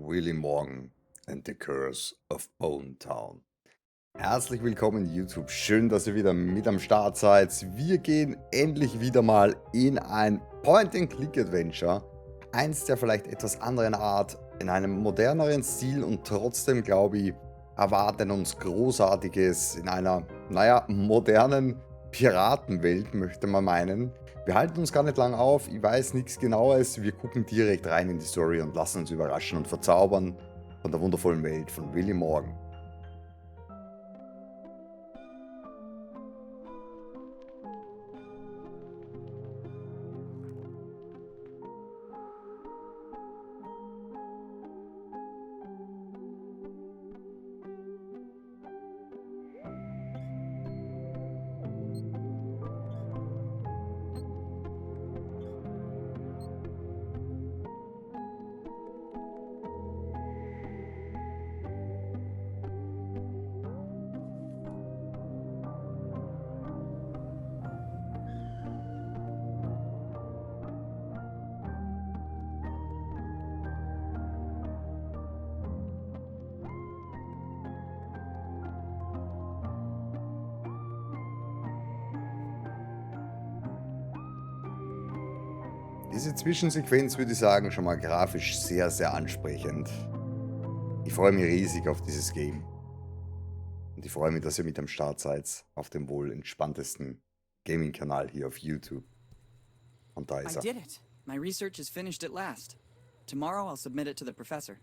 Willy Morgan and the Curse of Bone Town. Herzlich willkommen YouTube, schön, dass ihr wieder mit am Start seid. Wir gehen endlich wieder mal in ein Point-and-Click Adventure. Eins der vielleicht etwas anderen Art, in einem moderneren Stil und trotzdem, glaube ich, erwarten uns Großartiges in einer, naja, modernen Piratenwelt, möchte man meinen. Wir halten uns gar nicht lang auf, ich weiß nichts Genaues, wir gucken direkt rein in die Story und lassen uns überraschen und verzaubern von der wundervollen Welt von Willy Morgan. Diese Zwischensequenz würde ich sagen, schon mal grafisch sehr, sehr ansprechend. Ich freue mich riesig auf dieses Game. Und ich freue mich, dass ihr mit am Start seid auf dem wohl entspanntesten Gaming-Kanal hier auf YouTube. Und da ist I er. did it. My research is finished at last. Tomorrow I'll submit it to the professor.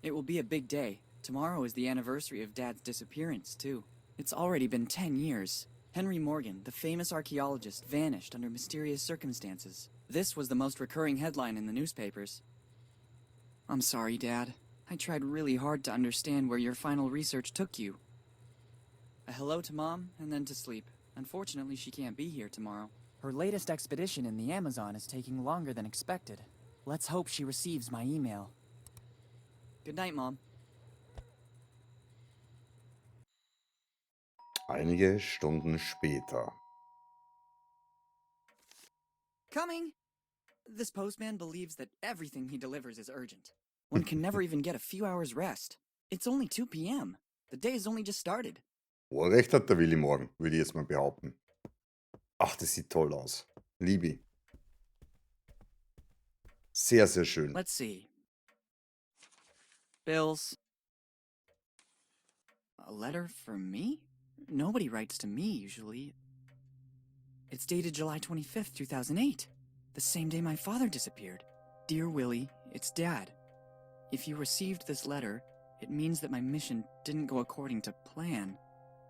It will be a big day. Tomorrow is the anniversary of Dad's disappearance, too. It's already been 10 years. Henry Morgan, the famous archaeologist, vanished under mysterious circumstances. This was the most recurring headline in the newspapers. I'm sorry, Dad. I tried really hard to understand where your final research took you. A hello to Mom, and then to sleep. Unfortunately, she can't be here tomorrow. Her latest expedition in the Amazon is taking longer than expected. Let's hope she receives my email. Good night, Mom. Einige Stunden später. Coming! This postman believes that everything he delivers is urgent. One can never even get a few hours rest. It's only 2 p.m. The day has only just started. Recht hat der Willy Morgan, würde ich jetzt mal behaupten. Ach, das sieht toll aus. Liebe. Sehr, sehr schön. Let's see. Bills. A letter for me? Nobody writes to me usually. It's dated July 25th, 2008. The same day my father disappeared. Dear Willy, it's Dad. If you received this letter, it means that my mission didn't go according to plan.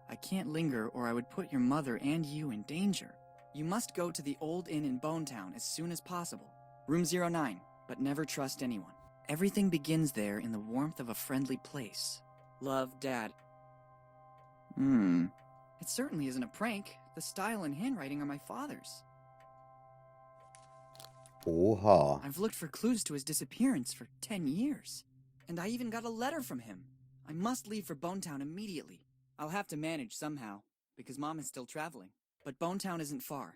I can't linger or I would put your mother and you in danger. You must go to the old inn in Bonetown as soon as possible. Room 09, but never trust anyone. Everything begins there in the warmth of a friendly place. Love, Dad. It certainly isn't a prank. The style and handwriting are my father's. Oha. I've looked for clues to his disappearance for 10 years. And I even got a letter from him. I must leave for Bonetown immediately. I'll have to manage somehow, because Mom is still traveling. But Bonetown isn't far.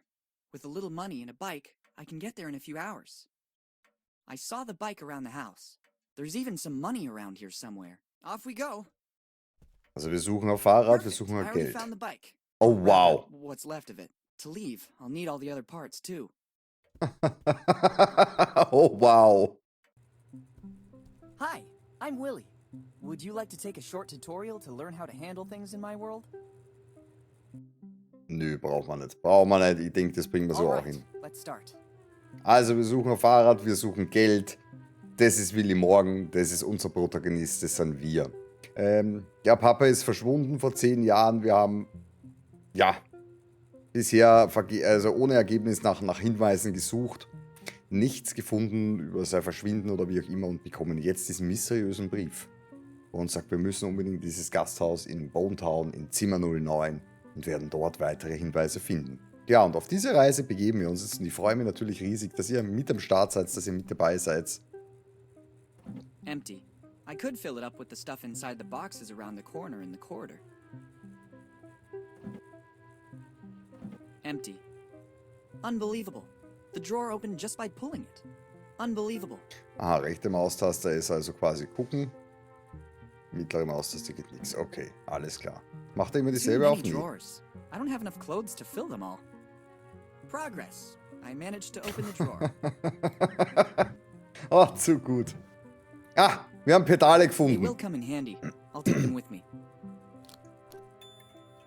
With a little money and a bike, I can get there in a few hours. I saw the bike around the house. There's even some money around here somewhere. Off we go. Also wir suchen auf Fahrrad, wir Perfect. suchen I auf already Geld. found the bike. Oh, Or rather, wow. what's left of it. To leave, I'll need all the other parts too. Oh, wow. Hi, I'm Willy. Would you like to take a short tutorial to learn how to handle things in my world? Nö, braucht man nicht. Braucht man nicht. Ich denke, das bringen wir so auch Alright, hin. let's start. Also wir suchen auf Fahrrad, wir suchen Geld. Das ist Willy Morgan, das ist unser Protagonist, das sind wir. Ja, Papa ist verschwunden vor 10 Jahren. Wir haben, ja, bisher also ohne Ergebnis nach Hinweisen gesucht. Nichts gefunden über sein Verschwinden oder wie auch immer und bekommen jetzt diesen mysteriösen Brief. Wo uns sagt, wir müssen unbedingt dieses Gasthaus in Bonetown in Zimmer 09 und werden dort weitere Hinweise finden. Ja, und auf diese Reise begeben wir uns jetzt und ich freue mich natürlich riesig, dass ihr mit am Start seid, dass ihr mit dabei seid. Empty. I could fill it up with the stuff inside the boxes around the corner in the corridor. Empty. Unbelievable. The drawer opened just by pulling it. Unbelievable. Aha, rechte Maustaste ist also quasi gucken. Mittlere Maustaste geht nichts. Okay, alles klar. Macht er immer Too dieselbe many auf? Nee. drawers. I don't have enough clothes to fill them all. Progress. I managed to open the drawer. Oh, zu gut. Ah, wir haben Pedale They will gefunden. come in handy. I'll take them with me.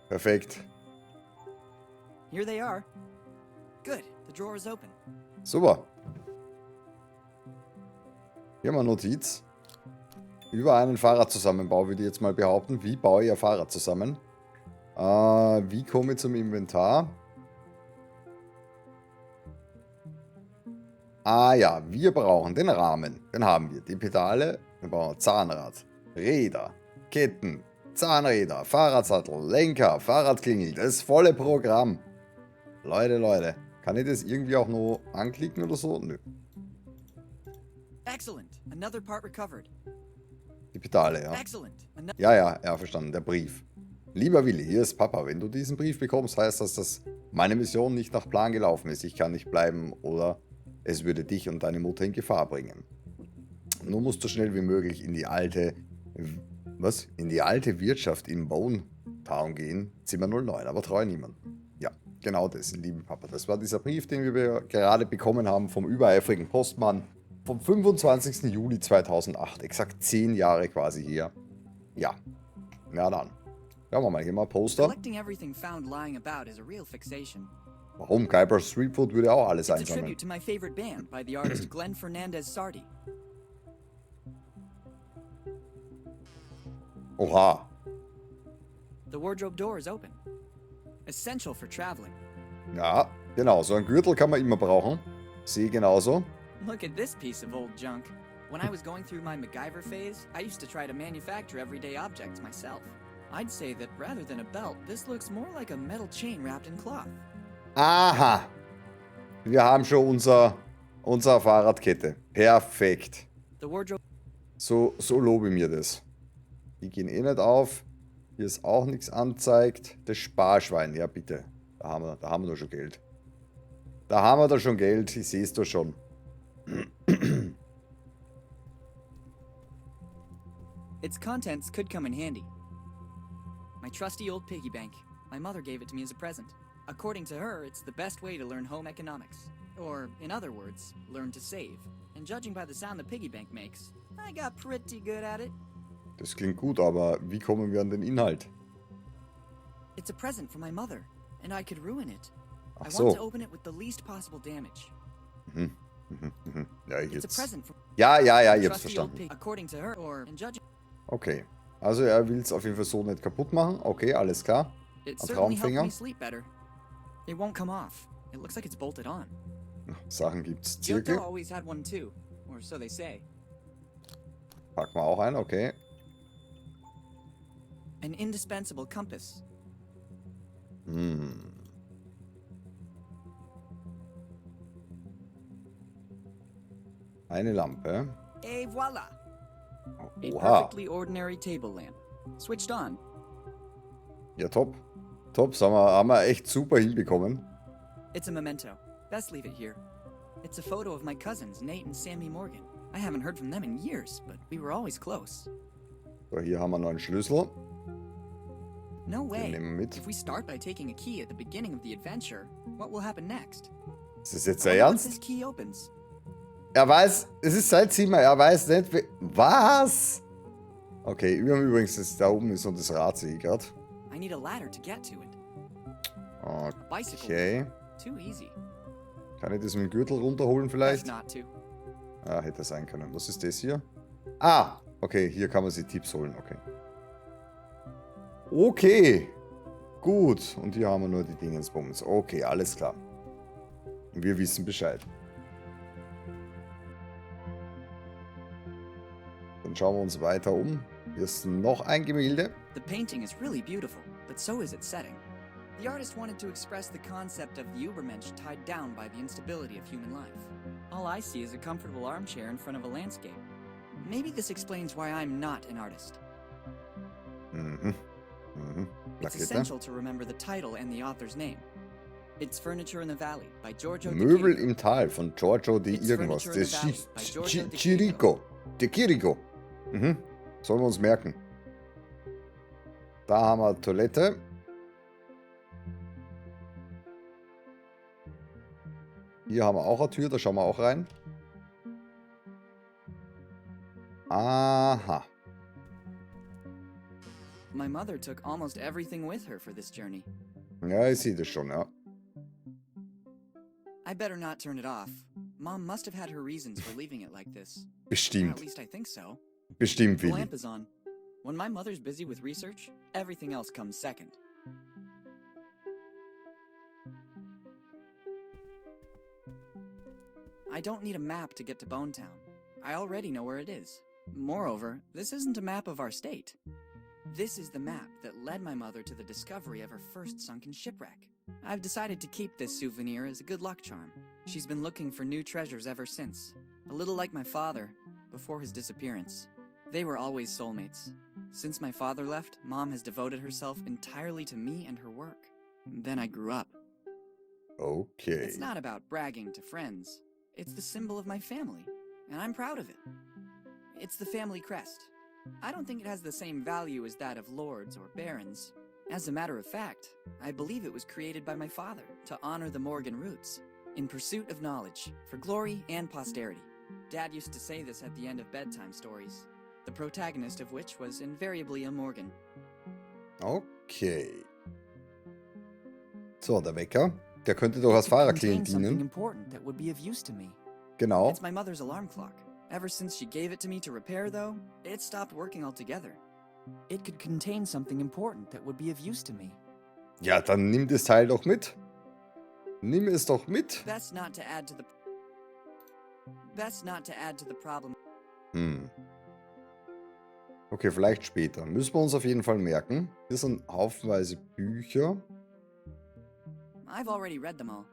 Perfekt. Here they are. Good. The drawer is open. Super. Hier haben wir eine Notiz. Über einen Fahrradzusammenbau würde ich jetzt mal behaupten. Wie baue ich ein Fahrrad zusammen? Wie komme ich zum Inventar? Ah ja, wir brauchen den Rahmen. Den haben wir. Die Pedale. Wir brauchen Zahnrad, Räder, Ketten, Zahnräder, Fahrradsattel, Lenker, Fahrradklingel. Das volle Programm. Leute. Kann ich das irgendwie auch noch anklicken oder so? Nö. Excellent. Another part recovered. Die Pedale, ja. Excellent. Ja, verstanden. Der Brief. Lieber Willi, hier ist Papa. Wenn du diesen Brief bekommst, heißt das, dass meine Mission nicht nach Plan gelaufen ist. Ich kann nicht bleiben oder es würde dich und deine Mutter in Gefahr bringen. Nun musst du schnell wie möglich in die alte... Was? In die alte Wirtschaft in Bone Town gehen. Zimmer 09, aber treu niemand. Ja, genau das, liebe Papa. Das war dieser Brief, den wir gerade bekommen haben vom übereifrigen Postmann. Vom 25. Juli 2008. Exakt 10 Jahre quasi hier. Ja. Na dann. Schauen wir mal, hier mal Poster. Collecting everything found lying about is a real fixation. Warum? Kuiper Street Food würde auch alles It's a einsammeln. tribute to my favorite band by the artist Glenn Fernandez Sardi. Oha. The wardrobe door is open. Essential for traveling. Ja, genau. So ein Gürtel kann man immer brauchen. Sehe genauso. Look at this piece of old junk. When I was going through my MacGyver phase, I used to try to manufacture everyday objects myself. I'd say that rather than a belt, this looks more like a metal chain wrapped in cloth. Aha. Wir haben schon unser Fahrradkette. Perfekt. The wardrobe. So lobe ich mir das. Die gehen eh nicht auf. Hier ist auch nichts anzeigt. Das Sparschwein, ja bitte. Da haben wir doch schon Geld. Da haben wir doch schon Geld. Ich sehe es doch schon. Its contents could come in handy. My trusty old piggy bank. My mother gave it to me as a present. According to her, it's the best way to learn home economics. Or, in other words, learn to save. And judging by the sound the piggy bank makes, I got pretty good at it. Das klingt gut, aber wie kommen wir an den Inhalt? It's a present from my mother, and I could ruin it. Ach I so. want to open it with the least possible damage. Ja, It's a jetzt. present from Ja, ich hab's trusty old verstanden. pig. According to her, or in judging, Okay. Also er will es auf jeden Fall so nicht kaputt machen. Okay, alles klar. it Ein certainly helped Traumfänger. me sleep better. It won't come off. It looks like it's bolted on. Sachen gibt's. Giotto Zirkel. always had one too, or so they say. Packen wir auch ein, okay. An indispensable compass. Eine Lampe. Et voila! A Oha. perfectly ordinary table lamp. Switched on. Ja, top. Top, haben wir echt super hinbekommen. It's a memento. Best leave it here. It's a photo of my cousins, Nate and Sammy Morgan. I haven't heard from them in years, but we were always close. So, hier haben wir noch einen Schlüssel. No way. nehmen wir mit. If we start by taking a key at the beginning of the adventure, what will happen next? Ist das jetzt I der wonder once Ernst? this key opens. Er weiß, es ist sein Zimmer, er weiß nicht, was? Okay, übrigens, da oben ist noch das Rad, sehe ich gerade. I need a ladder to get to it. A bicycle. Okay. Too easy. Kann ich das mit dem Gürtel runterholen Best vielleicht? not to. Ah, hätte sein können. Was ist das hier? Ah, okay, hier kann man sich Tipps holen, okay. Okay, gut. Und hier haben wir nur die Dingensbums. Okay, alles klar. Wir wissen Bescheid. Dann schauen wir uns weiter um. Hier ist noch ein Gemälde. The painting is really beautiful, but so is its setting. The artist wanted to express the concept of the Übermensch tied down by the instability of human life. All I see is a comfortable armchair in front of a landscape. Maybe this explains why I'm not an artist. It's Plakette. essential to remember the title and the author's name. It's Furniture in the Valley by Giorgio de Möbel Chirico. im Tal von Giorgio de It's irgendwas. Furniture in Das the Valley by Giorgio de Chirico. De Chirico. Mhm. Sollen wir uns merken. Da haben wir Toilette. Hier haben wir auch eine Tür, da schauen wir auch rein. Aha. My mother took almost everything with her for this journey. Ja, ich sehe das schon, ja. I better not turn it off. Mom must have had her reasons for leaving it like this. At Bestimmt. least I think so. Bestimmt, The Willi. lamp is on. When my mother's busy with research, everything else comes second. I don't need a map to get to Bone Town. I already know where it is. Moreover, this isn't a map of our state. This is the map that led my mother to the discovery of her first sunken shipwreck. I've decided to keep this souvenir as a good luck charm. She's been looking for new treasures ever since. A little like my father, before his disappearance. They were always soulmates. Since my father left, Mom has devoted herself entirely to me and her work. Then I grew up. Okay. It's not about bragging to friends. It's the symbol of my family, and I'm proud of it. It's the family crest. I don't think it has the same value as that of lords or barons. As a matter of fact, I believe it was created by my father to honor the Morgan roots, in pursuit of knowledge, for glory and posterity. Dad used to say this at the end of bedtime stories, the protagonist of which was invariably a Morgan. Okay. So, der Wecker. Der könnte doch als Fahrerklient Something dienen. important that would be of use to me. Genau. It's my mother's alarm clock. Ever since she gave it to me to repair, though, it stopped working altogether. It could contain something important that would be of use to me. Ja, dann nimm das Teil doch mit. Nimm es doch mit. Best not to add to the problem. Okay, vielleicht später. Müssen wir uns auf jeden Fall merken. Hier sind haufenweise Bücher. I've already read them all.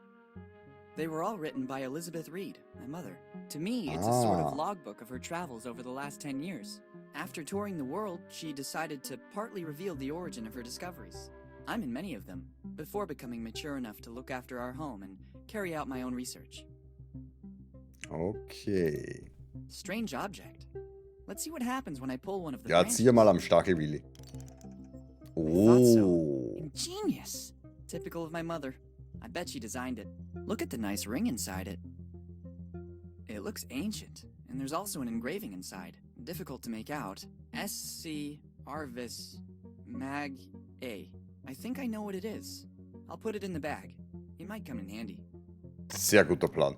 They were all written by Elizabeth Reed, my mother. To me, it's a sort of logbook of her travels over the last 10 years. After touring the world, she decided to partly reveal the origin of her discoveries. I'm in many of them, before becoming mature enough to look after our home and carry out my own research. Okay. Strange object. Let's see what happens when I pull one of the Ja, branches. zieh mal am Stachel, Willi. thought so. Oh. Ingenious. Typical of my mother. I bet she designed it. Look at the nice ring inside it. It looks ancient, and there's also an engraving inside. Difficult to make out. S.C. Arvis Mag A. I think I know what it is. I'll put it in the bag. It might come in handy. Sehr guter Plan.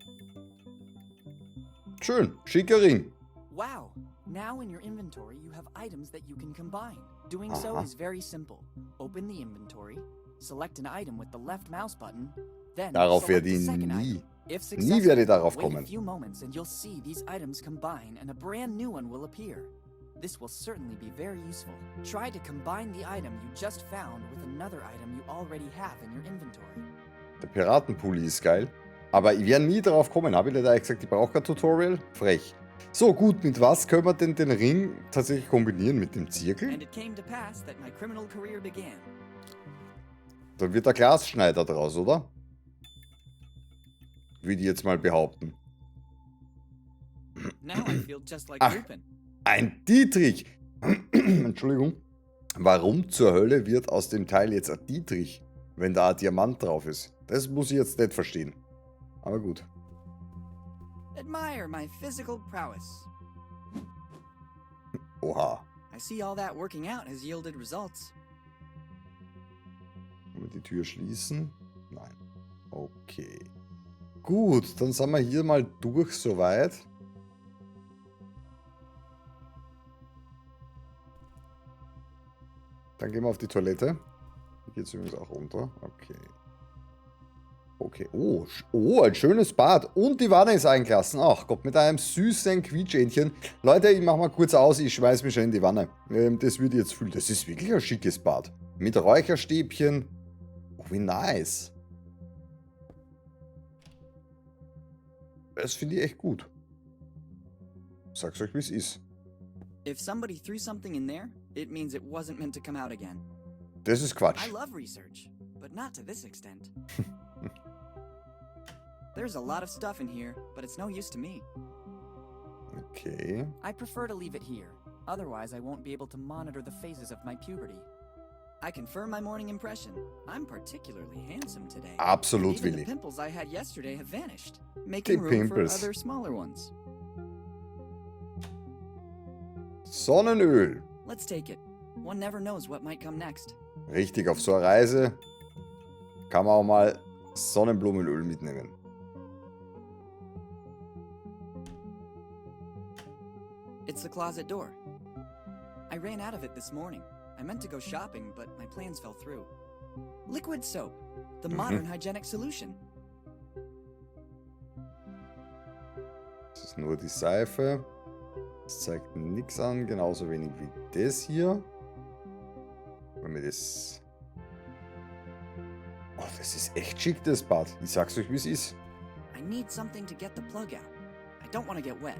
Schön. Schicker Ring. Wow! Now in your inventory you have items that you can combine. Doing so is very simple. Open the inventory, select an item with the left mouse button, then Darauf select werde the ich second nie. item. If Nie successful, werde ich darauf wait a kommen. few moments and you'll see these items combine and a brand new one will appear. This will certainly be very useful. Try to combine the item you just found with another item you already have in your inventory. Der Piratenpulli ist geil. Aber ich werde nie darauf kommen. Habe ich dir da gesagt, ich brauche kein Tutorial? Frech. So, gut, mit was können wir denn den Ring tatsächlich kombinieren? Mit dem Zirkel? And it came to pass that my criminal career began. Dann wird der Glasschneider draus, oder? Würde ich jetzt mal behaupten. Now I feel just like Ach. Lupin. Ein Dietrich! Entschuldigung. Warum zur Hölle wird aus dem Teil jetzt ein Dietrich, wenn da ein Diamant drauf ist? Das muss ich jetzt nicht verstehen. Aber gut. Admire my physical prowess. Oha. I see all that working out has yielded results. Können wir die Tür schließen? Nein. Okay. Gut, dann sind wir hier mal durch soweit. Dann gehen wir auf die Toilette. Hier geht es übrigens auch runter. Okay. Okay. Oh, ein schönes Bad. Und die Wanne ist eingelassen. Ach Gott, mit einem süßen Quietschähnchen. Leute, ich mache mal kurz aus. Ich schmeiß mich schon in die Wanne. Das würde ich jetzt fühlen. Das ist wirklich ein schickes Bad. Mit Räucherstäbchen. Oh, wie nice. Das finde ich echt gut. Sag's euch, wie es ist. If somebody threw something in there, it means it wasn't meant to come out again. Das ist Quatsch. I love research, but not to this extent. There's a lot of stuff in here, but it's no use to me. Okay. I prefer to leave it here. Otherwise, I won't be able to monitor the phases of my puberty. I confirm my morning impression. I'm particularly handsome today. Absolut, Even Willy. the pimples I had yesterday have vanished, Die making room Pimples. for other smaller ones. Sonnenöl. Let's take it. One never knows what might come next. Richtig, auf so einer Reise kann man auch mal Sonnenblumenöl mitnehmen. It's the closet door. I ran out of it this morning. I meant to go shopping, but my plans fell through. Liquid soap, the modern hygienic solution. Das ist nur die Seife. Das zeigt nichts an, genauso wenig wie das hier. Wenn wir das... Oh, das ist echt schick, das Bad. Ich sag's euch, wie es ist. I need something to get the plug out. I don't want to get wet.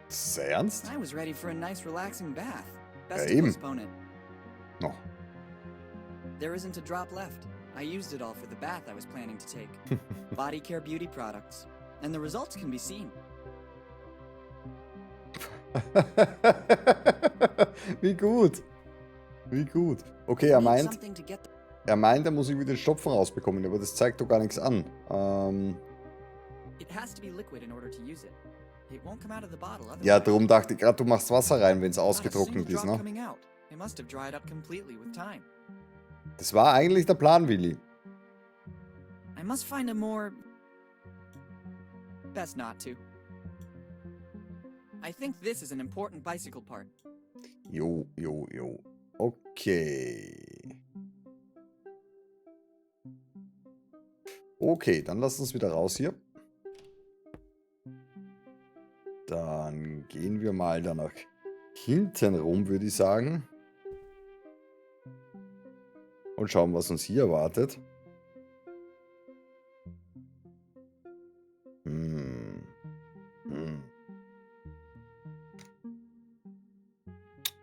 Sei ernst? I was ready for a nice relaxing bath. Best Ja, to eben. postpone it. No. There isn't a drop left. I used it all for the bath I was planning to take. Body care beauty products. And the results can be seen. Wie gut. Wie gut. Okay, I er need meint, something to get the er muss irgendwie den Stopfen rausbekommen, aber das zeigt doch gar nichts an. It has to be liquid in order to use it. It won't come out of the bottle otherwise. Ja, darum dachte ich gerade, du machst Wasser rein, wenn es Not a ausgetrocknet single ist, drop ne? coming out. It must have dried up completely with time. Das war eigentlich der Plan, Willy. I must find a more... Best not to. I think this is an important bicycle part. Jo. Okay. Okay, dann lasst uns wieder raus hier. Dann gehen wir mal da nach hinten rum, würde ich sagen. Und schauen, was uns hier erwartet.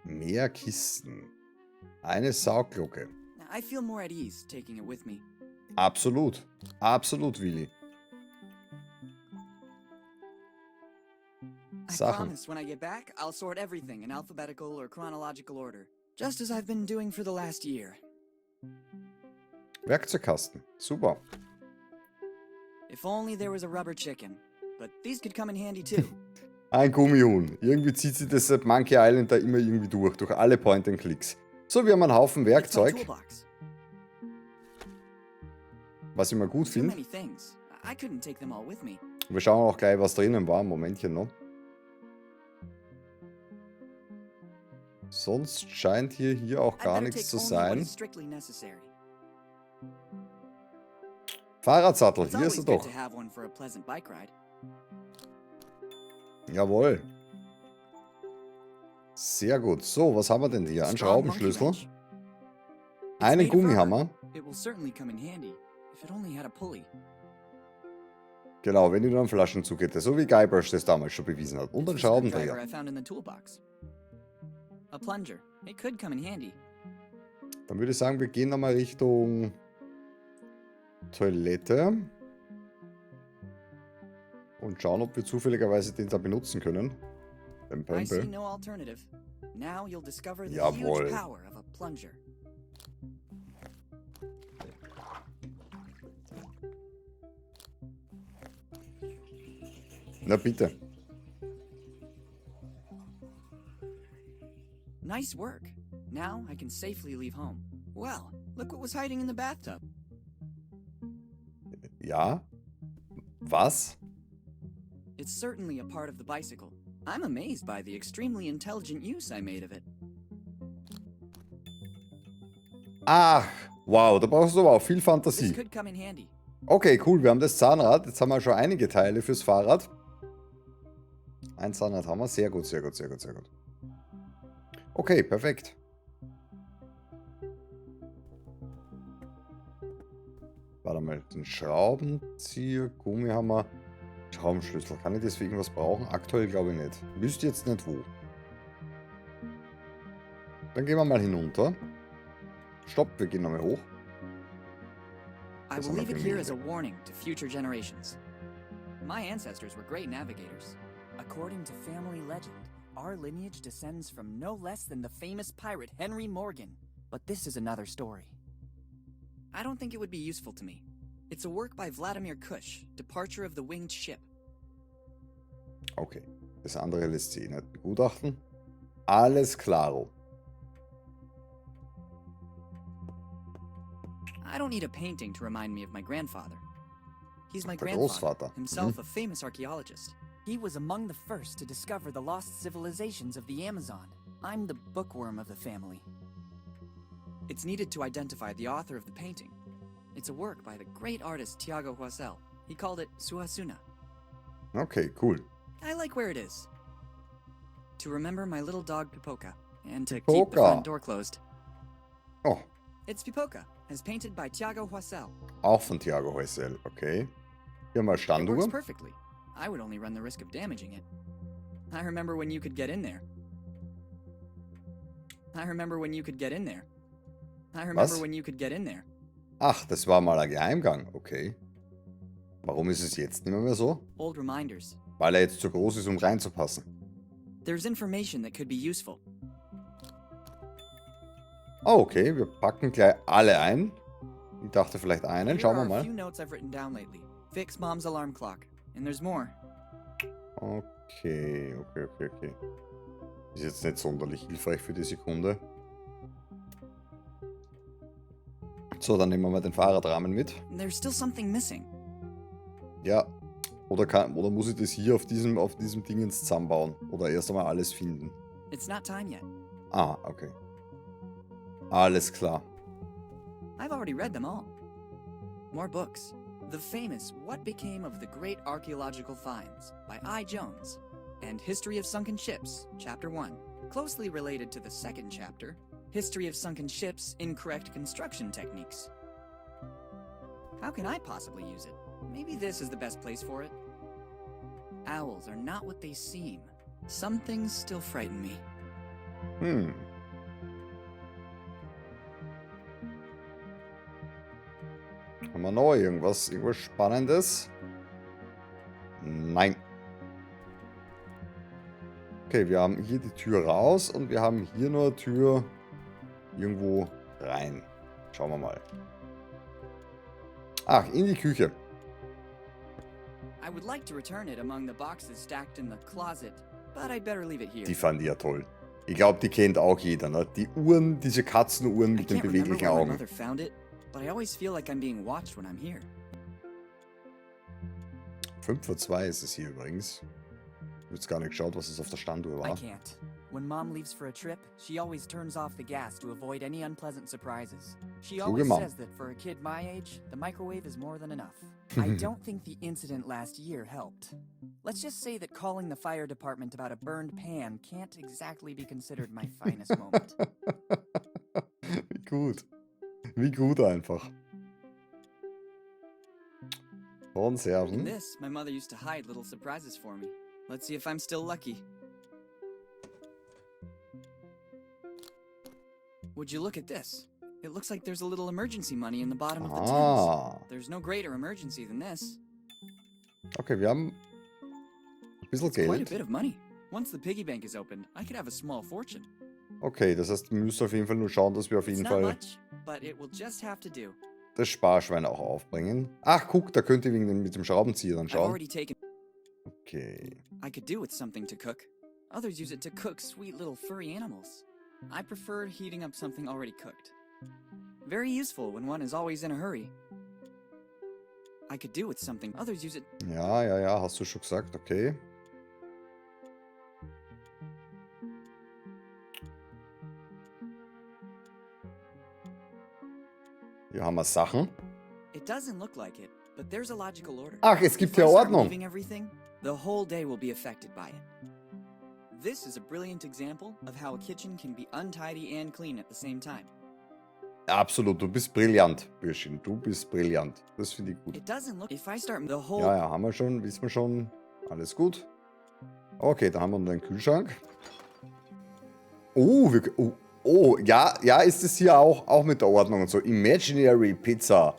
Mehr Kisten. Eine Sauglocke. I feel more at ease taking it with me. Absolut. Absolut, Willy. I Sachen. promise when I get back, I'll sort everything in alphabetical or chronological order. Just as I've been doing for the last year. Werkzeugkasten. Super. If only there was a rubber chicken. But these could come in handy too. Ein Gummihuhn. Irgendwie zieht sich das at Monkey Island da immer irgendwie durch alle Point-and-Clicks. So, wir haben einen Haufen It's my Werkzeug, toolbox. was ich mal gut So finde. many things. I couldn't take them all with me. Wir schauen auch gleich, was drinnen war. Momentchen noch. Sonst scheint hier auch I gar better nichts take zu only what sein. is strictly necessary. Fahrradsattel, It's hier ist always er good doch. to have one for a pleasant bike ride. Jawohl. Sehr gut. So, was haben wir denn hier? Ein Strong monkey Schraubenschlüssel. wrench. It's Einen made of rubber. Gummihammer. It will certainly come in handy if it only had a pulley. Genau, wenn ich nur einen Flaschenzug hätte. So wie Guybrush das damals schon bewiesen hat. Und ein It's the screwdriver Schraubendreher. I found in the toolbox. A plunger. It could come in handy. Dann würde ich sagen, wir gehen nochmal Richtung Toilette. Und schauen, ob wir zufälligerweise den da benutzen können. Den I see Pömpel. no alternative. Now you'll discover the Jawohl. huge power of a plunger. Na bitte. Nice work. Now I can safely leave home. Well, look what was hiding in the bathtub. Ja? Was? It's certainly a part of the bicycle. I'm amazed by the extremely intelligent use I made of it. Ach, wow, da brauchst du aber auch viel This Fantasie. could come in handy. Okay, cool, wir haben das Zahnrad. Jetzt haben wir schon einige Teile fürs Fahrrad. Ein Zahnrad haben wir. Sehr gut. Okay, perfekt. Warte mal, den Schraubenzieher, Gummihammer, Schraubenschlüssel. Kann ich das für irgendwas brauchen? Aktuell glaube ich nicht. Wüsste jetzt nicht wo. Dann gehen wir mal hinunter. Stopp, wir gehen nochmal hoch. I Das will haben wir leave it here as a gemeldet. warning to future generations. My ancestors were great navigators. According to family legend, our lineage descends from no less than the famous pirate Henry Morgan. But this is another story. I don't think it would be useful to me. It's a work by Vladimir Kush, Departure of the Winged Ship. Okay. Das andere lässt sich nicht begutachten. Alles klaro. I don't need a painting to remind me of my grandfather. He's my Der grandfather, Großvater. himself a famous archaeologist. He was among the first to discover the lost civilizations of the Amazon. I'm the bookworm of the family. It's needed to identify the author of the painting. It's a work by the great artist Tiago Huasel. He called it Suhasuna. Okay, cool. I like where it is. To remember my little dog Pipoca, and to keep the Pipoca. front door closed. Oh, It's Pipoca, as painted by Tiago Huasel. auch von Thiago Huesel. Okay. Hier mal It works Standuhr. perfectly. I would only run the risk of damaging it. I remember when you could get in there. I remember when you could get in there. I remember Was? when you could get in there. Ach, das war mal ein Geheimgang. Okay. Warum ist es jetzt nicht mehr so? Old reminders. Weil er jetzt zu groß ist, um reinzupassen. There's information that could be useful. Oh, okay. Wir packen gleich alle ein. Ich dachte vielleicht einen. Here Schauen wir are a mal. few notes I've written down lately. Fix mom's alarm clock. And there's more. Okay. Ist jetzt nicht sonderlich hilfreich für die Sekunde. So, dann nehmen wir mal den Fahrradrahmen mit. There's still something missing. Ja. Oder muss ich das hier auf diesem Dingens zusammenbauen? Oder erst einmal alles finden? It's not time yet. Ah, okay. Alles klar. I've already read them all. More books. The famous What Became of the Great Archaeological Finds by I. Jones, and History of Sunken Ships, Chapter 1. Closely related to the second chapter, History of Sunken Ships, Incorrect Construction Techniques. How can I possibly use it? Maybe this is the best place for it. Owls are not what they seem. Some things still frighten me. Haben wir noch irgendwas Spannendes? Nein. Okay, wir haben hier die Tür raus und wir haben hier nur eine Tür irgendwo rein. Schauen wir mal. Ach, in die Küche. I would like to return it among the boxes stacked in the closet, but I'd better leave it here. Die fand ich ja toll. Ich glaube, die kennt auch jeder, ne? Die Uhren, diese Katzenuhren I mit den can't remember beweglichen where my Augen. mother found it, but I always feel like I'm being watched when I'm here. 5 vor 2 ist es hier übrigens. Ich habe jetzt gar nicht geschaut, was es auf der Standuhr I war. can't. When Mom leaves for a trip, she always turns off the gas to avoid any unpleasant surprises. She always Mom. says that for a kid my age, the microwave is more than enough. I don't think the incident last year helped. Let's just say that calling the fire department about a burned pan can't exactly be considered my finest moment. Wie gut. Wie gut einfach. In Konserven. this, my mother used to hide little surprises for me. Let's see if I'm still lucky. Would you look at this? It looks like there's a little emergency money in the bottom of the tins. Ah. There's no greater emergency than this. Okay, wir haben ein bisschen It's quite a Geld. bit of money. Once the piggy bank is opened, I could have a small fortune. Okay, das heißt, wir müssen auf jeden Fall nur schauen, dass wir auf It's jeden not Fall much, but it will just have to do. das Sparschwein auch aufbringen. Ach, guck, da könnt ihr mit dem Schraubenzieher dann I've schauen. already taken. Okay. I could do with something to cook. Others use it to cook sweet little furry animals. I prefer heating up something already cooked. Very useful when one is always in a hurry. I could do with something. Others use it. Ja, hast du schon gesagt, okay. Hier haben wir Sachen. It doesn't look like it, but there's a logical order. Ach, es gibt If I ja start Ordnung. moving everything, the whole day will be affected by it. This is a brilliant example of how a kitchen can be untidy and clean at the same time. Absolut, du bist brillant, Bürschchen. Du bist brillant. Das finde ich gut. It doesn't look. If I start the whole. Ja, haben wir schon, wissen wir schon. Alles gut. Okay, da haben wir noch den Kühlschrank. Ja, ist es hier auch mit der Ordnung und so. Imaginary Pizza.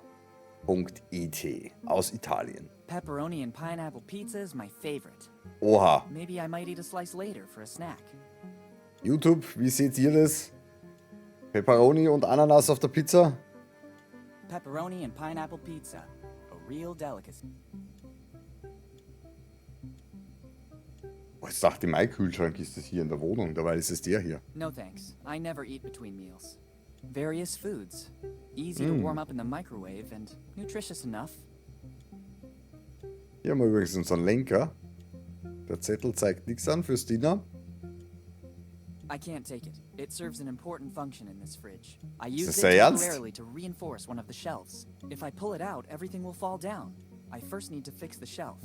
Point&Click aus Italien. Pepperoni and pineapple pizza is my favorite. Oha. Maybe I might eat a slice later for a snack. YouTube, wie seht ihr das? Pepperoni und Ananas auf der Pizza? Pepperoni and pineapple pizza. A real delicacy. Oh, jetzt dachte ich, mein Kühlschrank ist das hier in der Wohnung, dabei ist es der hier. No thanks. I never eat between meals. Various foods. Easy to warm up in the microwave and nutritious enough. Hier haben wir übrigens unseren Lenker. Der Zettel zeigt nichts an fürs Dinner. I can't take it. It serves an important function in this fridge. I use das it sehr ernst? temporarily to reinforce one of the shelves. If I pull it out, everything will fall down. I first need to fix the shelf.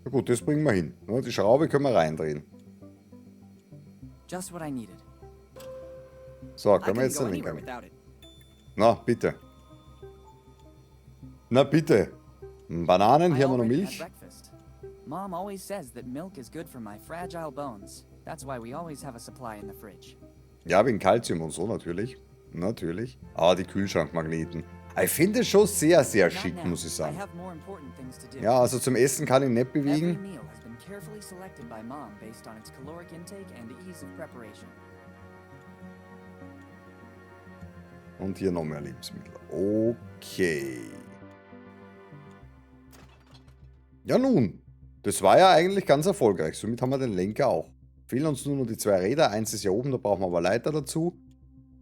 Na gut, das bringen wir hin. Ja, die Schraube können wir reindrehen. Just what I needed. So, I können wir couldn't jetzt go den anywhere Lenker. without it. Na, bitte. Na, bitte. Bananen, I hier haben wir noch already had Milch. breakfast. Mom always says that milk is good for my fragile bones. That's why we always have a supply in the fridge. Ja, wegen Kalzium und so natürlich. Natürlich. Aber die Kühlschrankmagneten. Ich finde es schon sehr, sehr Not schick, now. muss ich I sagen. have more important things to do. Ja, also zum Essen kann ich nicht Every bewegen. meal has been carefully selected by Mom based on its caloric intake and ease of preparation. Und hier noch mehr Lebensmittel. Okay. Ja nun, das war ja eigentlich ganz erfolgreich. Somit haben wir den Lenker auch. Fehlen uns nur noch die zwei Räder. Eins ist ja oben, da brauchen wir aber Leiter dazu.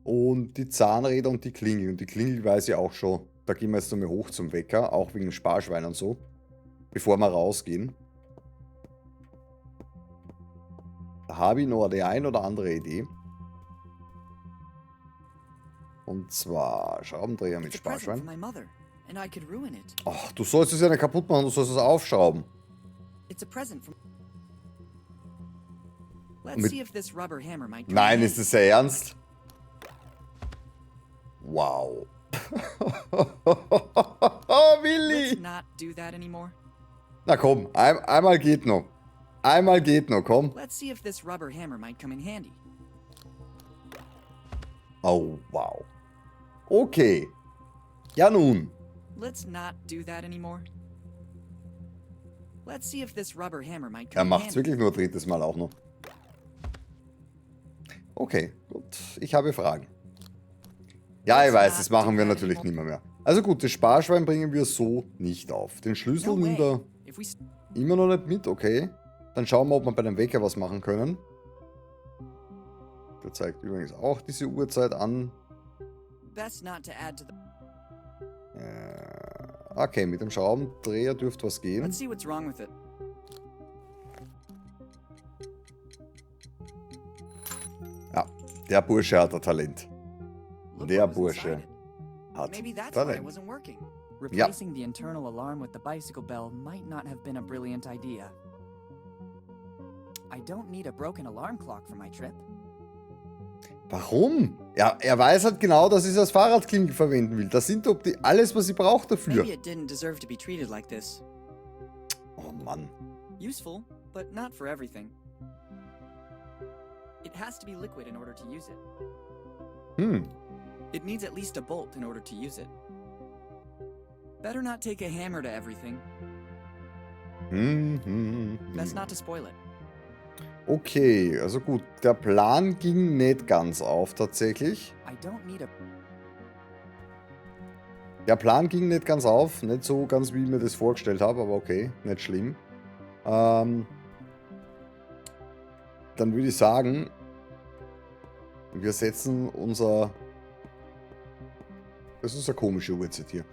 Und die Zahnräder und die Klingel. Und die Klingel weiß ich auch schon. Da gehen wir jetzt nochmal hoch zum Wecker. Auch wegen dem Sparschwein und so. Bevor wir rausgehen. Da habe ich noch die ein oder andere Idee. Und zwar Schraubendreher mit It's a present for Sparschwein. my mother, and I could ruin it. Ach, du sollst es ja nicht kaputt machen, du sollst es aufschrauben. It's a present from. Mit- Let's see if this rubber hammer might come Nein, in ist das sehr ernst? Wow. handy. Let's Willi! not do that anymore. Na komm, einmal geht noch. Einmal geht noch, komm. Let's see if this rubber hammer might come in handy. Oh, wow. Okay. Ja nun. Let's not do that anymore. Let's see if this rubber hammer might come Er in macht es handy. wirklich nur ein drittes Mal auch noch. Okay, gut. Ich habe Fragen. Ja, ich weiß, das machen wir natürlich nicht mehr. Also gut, das Sparschwein bringen wir so nicht auf. Den Schlüssel No nimmt way. er If we immer noch nicht mit, okay. Dann schauen wir, ob wir bei dem Wecker was machen können. Der zeigt übrigens auch diese Uhrzeit an. best not to add to the. Okay, mit dem Schraubendreher dürfte was gehen. Let's see what's wrong with it. Ja, der Bursche hat ein Talent. Look Der what was Bursche inside it. hat Maybe that's why it Talent. wasn't working. Replacing the internal alarm with the bicycle bell might not have been a brilliant idea. I don't need a broken alarm clock for my trip. Warum? Ja, er weiß halt genau, dass ich es als Fahrradklingel verwenden will. Das sind doch alles, was ich brauche dafür. Maybe it didn't deserve to be treated like this. Oh Mann. Useful, but not for everything. It has to be liquid in order to use it. It needs at least a bolt in order to use it. Better not take a hammer to everything. Best not to spoil it. Okay, also gut. Der Plan ging nicht ganz auf, tatsächlich. I don't need a. Der Plan ging nicht ganz auf. Nicht so ganz, wie ich mir das vorgestellt habe, aber okay, nicht schlimm. Dann würde ich sagen, wir setzen unser... Das ist eine komische Uhrzeit hier.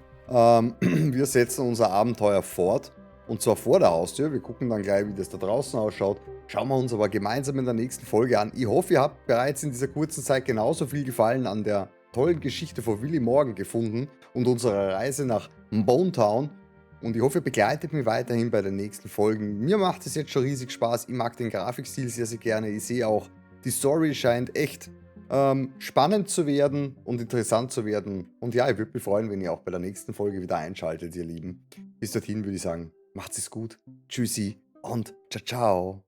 Wir setzen unser Abenteuer fort. Und zwar vor der Haustür. Wir gucken dann gleich, wie das da draußen ausschaut. Schauen wir uns aber gemeinsam in der nächsten Folge an. Ich hoffe, ihr habt bereits in dieser kurzen Zeit genauso viel Gefallen an der tollen Geschichte von Willy Morgan gefunden und unserer Reise nach Bonetown. Und ich hoffe, ihr begleitet mich weiterhin bei den nächsten Folgen. Mir macht es jetzt schon riesig Spaß. Ich mag den Grafikstil sehr, sehr gerne. Ich sehe auch, die Story scheint echt spannend zu werden und interessant zu werden. Und ja, ich würde mich freuen, wenn ihr auch bei der nächsten Folge wieder einschaltet, ihr Lieben. Bis dorthin würde ich sagen, macht's es gut. Tschüssi und ciao, ciao.